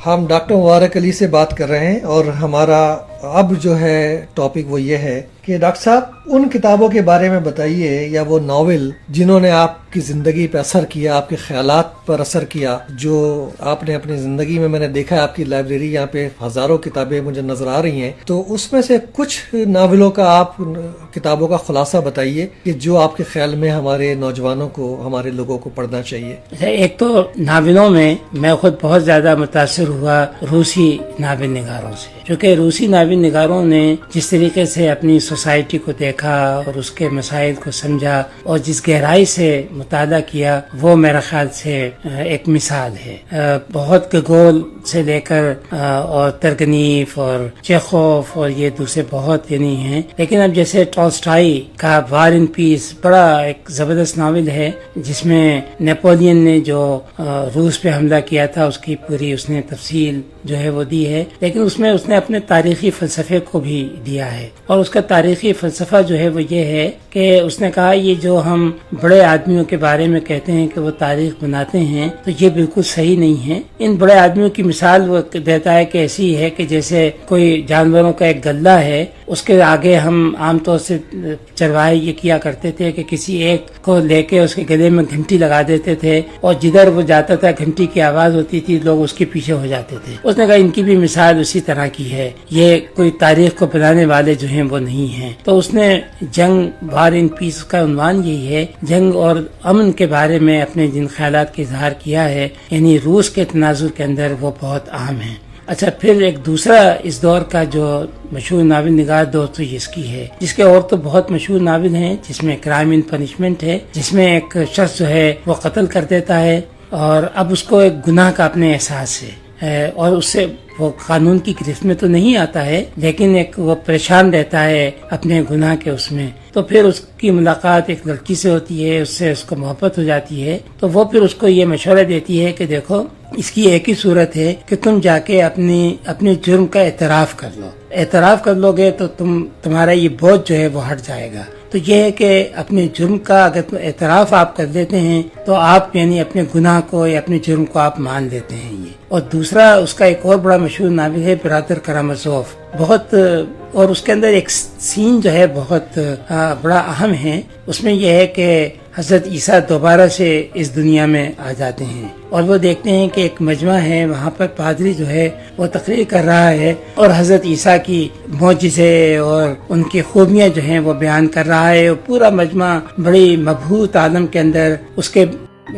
ہم ڈاکٹر مبارک علی سے بات کر رہے ہیں اور ہمارا اب جو ہے ٹاپک وہ یہ ہے کہ ڈاکٹر صاحب ان کتابوں کے بارے میں بتائیے یا وہ ناول جنہوں نے آپ کی زندگی پہ اثر کیا، آپ کے خیالات پر اثر کیا، جو آپ نے اپنی زندگی میں نے دیکھا ہے آپ کی لائبریری یہاں پہ ہزاروں کتابیں مجھے نظر آ رہی ہیں، تو اس میں سے کچھ ناولوں کا آپ کتابوں کا خلاصہ بتائیے کہ جو آپ کے خیال میں ہمارے نوجوانوں کو، ہمارے لوگوں کو پڑھنا چاہیے۔ ایک تو ناولوں میں خود بہت زیادہ متاثر ہوا روسی ناول نگاروں سے، کیونکہ روسی ناول نگاروں نے جس طریقے سے اپنی سوسائٹی کو دیکھا اور اس کے مسائل کو سمجھا اور جس گہرائی سے مطالعہ کیا، وہ میرا خیال سے ایک مثال ہے۔ بہت گگول سے لے کر اور ترگنیف اور چیخوف اور یہ دوسرے بہت ہیں، لیکن اب جیسے ٹالسٹائی کا وار اینڈ پیس بڑا ایک زبردست ناول ہے، جس میں نیپولین نے جو روس پہ حملہ کیا تھا اس کی پوری اس نے تفصیل جو ہے وہ دی ہے، لیکن اس میں اس نے اپنے تاریخی فلسفے کو بھی دیا ہے، اور اس کا تاریخی فلسفہ جو ہے وہ یہ ہے کہ اس نے کہا یہ جو ہم بڑے آدمیوں کے بارے میں کہتے ہیں کہ وہ تاریخ بناتے ہیں تو یہ بالکل صحیح نہیں ہے۔ ان بڑے آدمیوں کی مثال وہ دیتا ہے کہ ایسی ہے کہ جیسے کوئی جانوروں کا ایک گلہ ہے، اس کے آگے ہم عام طور سے چرواہے یہ کیا کرتے تھے کہ کسی ایک کو لے کے اس کے گلے میں گھنٹی لگا دیتے تھے، اور جدھر وہ جاتا تھا گھنٹی کی آواز ہوتی تھی، لوگ اس کے پیچھے ہو جاتے تھے۔ اس نے کہا ان کی بھی مثال اسی طرح کی ہے، یہ کوئی تاریخ کو بنانے والے جو ہیں وہ نہیں ہیں۔ تو اس نے جنگ وار اینڈ پیس کا عنوان یہی ہے، جنگ اور امن کے بارے میں اپنے جن خیالات کا اظہار کیا ہے، یعنی روس کے تناظر کے اندر وہ بہت اہم ہیں۔ اچھا، پھر ایک دوسرا اس دور کا جو مشہور ناول نگار دوستویفسکی ہے، جس کے اور تو بہت مشہور ناول ہیں، جس میں کرائم اینڈ پنشمنٹ ہے، جس میں ایک شخص جو ہے وہ قتل کر دیتا ہے اور اب اس کو ایک گناہ کا اپنے احساس ہے، اور اس سے وہ قانون کی گرفت میں تو نہیں آتا ہے، لیکن ایک وہ پریشان رہتا ہے اپنے گناہ کے اس میں۔ تو پھر اس کی ملاقات ایک لڑکی سے ہوتی ہے، اس سے اس کو محبت ہو جاتی ہے، تو وہ پھر اس کو یہ مشورہ دیتی ہے کہ دیکھو اس کی ایک ہی صورت ہے کہ تم جا کے اپنے جرم کا اعتراف کر لو، اعتراف کر لو گے تو تمہارا یہ بوجھ جو ہے وہ ہٹ جائے گا۔ تو یہ ہے کہ اپنے جرم کا اگر اعتراف آپ کر لیتے ہیں تو آپ یعنی اپنے گناہ کو یا اپنے جرم کو آپ مان لیتے ہیں یہ۔ اور دوسرا اس کا ایک اور بڑا مشہور ناول ہے برادر کرامازوف، بہت، اور اس کے اندر ایک سین جو ہے بہت بڑا اہم ہے۔ اس میں یہ ہے کہ حضرت عیسیٰ دوبارہ سے اس دنیا میں آ جاتے ہیں، اور وہ دیکھتے ہیں کہ ایک مجمع ہے، وہاں پر پادری جو ہے وہ تقریر کر رہا ہے اور حضرت عیسیٰ کی معجزے اور ان کی خوبیاں جو ہیں وہ بیان کر رہا ہے، اور پورا مجمع بڑی مبہوت عالم کے اندر اس کے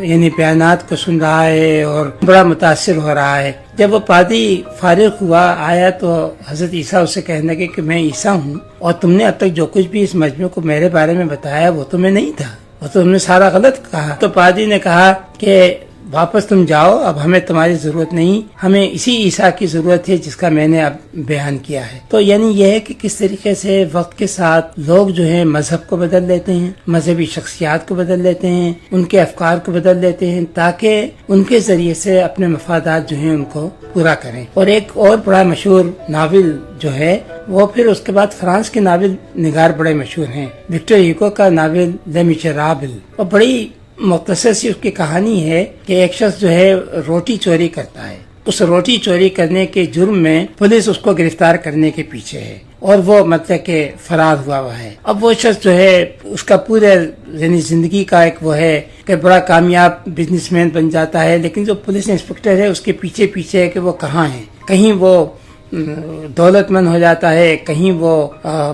یعنی بیانات کو سن رہا ہے اور بڑا متاثر ہو رہا ہے۔ جب وہ پادری فارغ ہوا آیا تو حضرت عیسیٰ اسے کہنے لگے کہ میں عیسیٰ ہوں، اور تم نے اب تک جو کچھ بھی اس مجمع کو میرے بارے میں بتایا وہ تو میں نہیں تھا، وہ تو تم نے سارا غلط کہا۔ تو پادری نے کہا کہ واپس تم جاؤ، اب ہمیں تمہاری ضرورت نہیں، ہمیں اسی عیسیٰ کی ضرورت ہے جس کا میں نے اب بیان کیا ہے۔ تو یعنی یہ ہے کہ کس طریقے سے وقت کے ساتھ لوگ جو ہیں مذہب کو بدل لیتے ہیں، مذہبی شخصیات کو بدل لیتے ہیں، ان کے افکار کو بدل لیتے ہیں تاکہ ان کے ذریعے سے اپنے مفادات جو ہیں ان کو پورا کریں۔ اور ایک اور بڑا مشہور ناول جو ہے وہ پھر اس کے بعد فرانس کے ناول نگار بڑے مشہور ہیں، وکٹر ہیگو کا ناول لے میزرابل، اور بڑی مختصر سی اس کی کہانی ہے کہ ایک شخص جو ہے روٹی چوری کرتا ہے، اس روٹی چوری کرنے کے جرم میں پولیس اس کو گرفتار کرنے کے پیچھے ہے، اور وہ مطلب کہ فرار ہوا ہے۔ اب وہ شخص جو ہے اس کا پورے یعنی زندگی کا ایک وہ ہے کہ بڑا کامیاب بزنس مین بن جاتا ہے، لیکن جو پولیس انسپکٹر ہے اس کے پیچھے پیچھے ہے کہ وہ کہاں ہے، کہیں وہ دولت مند ہو جاتا ہے، کہیں وہ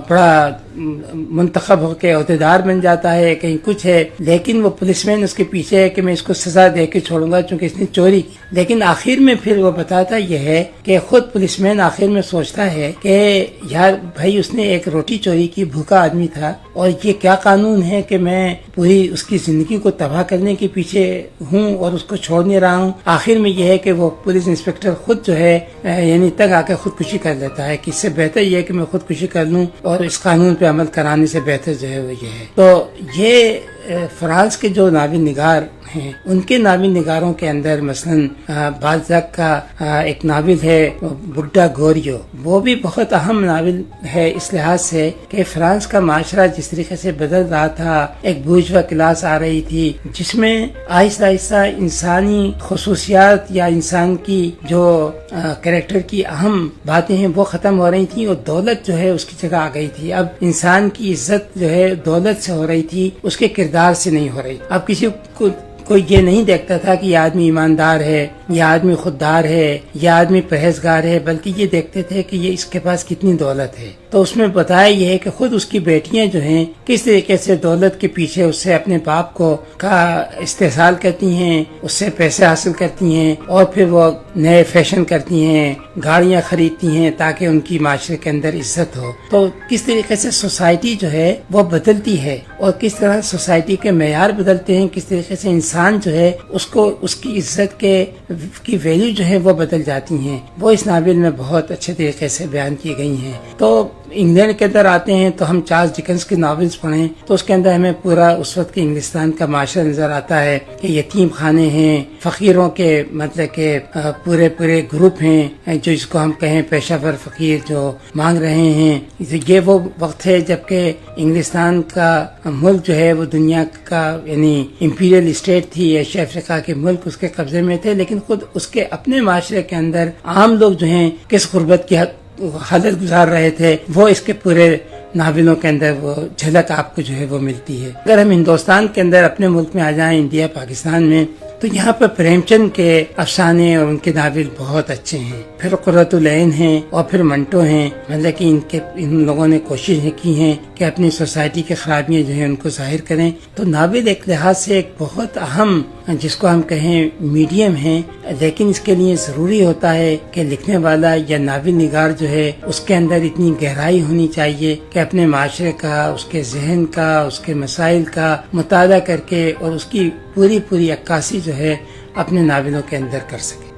بڑا منتخب ہو کے عہدیدار بن جاتا ہے، کہیں کچھ ہے، لیکن وہ پولیس مین اس کے پیچھے ہے کہ میں اس کو سزا دے کے چھوڑوں گا چونکہ اس نے چوری کی۔ لیکن آخر میں پھر وہ بتاتا یہ ہے کہ خود پولیس مین آخر میں سوچتا ہے کہ یار بھائی اس نے ایک روٹی چوری کی، بھوکا آدمی تھا، اور یہ کیا قانون ہے کہ میں پوری اس کی زندگی کو تباہ کرنے کے پیچھے ہوں اور اس کو چھوڑ نہیں رہا ہوں۔ آخر میں یہ ہے کہ وہ پولیس انسپکٹر خود جو ہے یعنی تک آ کے خودکشی کر لیتا ہے کہ اس سے بہتر یہ ہے کہ میں خودکشی کر لوں، اور اس قانون پہ عمل کرانے سے بہتر جو ہے وہ یہ ہے۔ تو یہ فرانس کے جو ناول نگار ہیں ان کے ناول نگاروں کے اندر مثلاً بالزاک کا ایک ناول ہے بڈھا گوریو، وہ بھی بہت اہم ناول ہے اس لحاظ سے کہ فرانس کا معاشرہ جس طریقے سے بدل رہا تھا، ایک بورژوا کلاس آ رہی تھی جس میں آہستہ آہستہ انسانی خصوصیات یا انسان کی جو کریکٹر کی اہم باتیں ہیں وہ ختم ہو رہی تھیں اور دولت جو ہے اس کی جگہ آ گئی تھی۔ اب انسان کی عزت جو ہے دولت سے ہو رہی تھی، اس کے کردار سے نہیں ہو رہی۔ اب کسی کو کوئی یہ نہیں دیکھتا تھا کہ یہ آدمی ایماندار ہے، یہ آدمی خوددار ہے، یہ آدمی پرہیزگار ہے، بلکہ یہ دیکھتے تھے کہ یہ اس کے پاس کتنی دولت ہے۔ تو اس میں بتایا یہ ہے کہ خود اس کی بیٹیاں جو ہیں کس طریقے سے دولت کے پیچھے اس سے اپنے باپ کو کا استحصال کرتی ہیں، اس سے پیسے حاصل کرتی ہیں اور پھر وہ نئے فیشن کرتی ہیں، گاڑیاں خریدتی ہیں تاکہ ان کی معاشرے کے اندر عزت ہو۔ تو کس طریقے سے سوسائٹی جو ہے وہ بدلتی ہے اور کس طرح سوسائٹی کے معیار بدلتے ہیں، کس طریقے سے انسان جو ہے اس کو اس کی عزت کی ویلیو جو ہے وہ بدل جاتی ہیں، وہ اس ناول میں بہت اچھے طریقے سے بیان کی گئی ہیں۔ تو انگلینڈ کے اندر آتے ہیں تو ہم چارلس ڈکنس کے ناولز پڑھیں تو اس کے اندر ہمیں پورا اس وقت کے انگلستان کا معاشرہ نظر آتا ہے کہ یتیم خانے ہیں، فقیروں کے مطلب کہ پورے گروپ ہیں جو اس کو ہم کہیں پیشہ ور فقیر جو مانگ رہے ہیں۔ یہ وہ وقت ہے جبکہ انگلستان کا ملک جو ہے وہ دنیا کا یعنی امپیریل اسٹیٹ تھی، ایشیا افریقہ کے ملک اس کے قبضے میں تھے، لیکن خود اس کے اپنے معاشرے کے اندر عام لوگ جو ہیں کس غربت کی حالت گزار رہے تھے، وہ اس کے پورے ناولوں کے اندر وہ جھلک آپ کو جو ہے وہ ملتی ہے۔ اگر ہم ہندوستان کے اندر اپنے ملک میں آ جائیں، انڈیا پاکستان میں، تو یہاں پر پریم چند کے افسانے اور ان کے ناول بہت اچھے ہیں، پھر قرۃ العین ہیں اور پھر منٹو ہیں، مطلب کہ ان لوگوں نے کوشش کی ہیں کہ اپنی سوسائٹی کی خرابیاں جو ہیں ان کو ظاہر کریں۔ تو ناول ایک لحاظ سے ایک بہت اہم جس کو ہم کہیں میڈیم ہے، لیکن اس کے لیے ضروری ہوتا ہے کہ لکھنے والا یا ناول نگار جو ہے اس کے اندر اتنی گہرائی ہونی چاہیے کہ اپنے معاشرے کا، اس کے ذہن کا، اس کے مسائل کا مطالعہ کر کے اور اس کی پوری عکاسی جو ہے اپنے ناولوں کے اندر کر سکے۔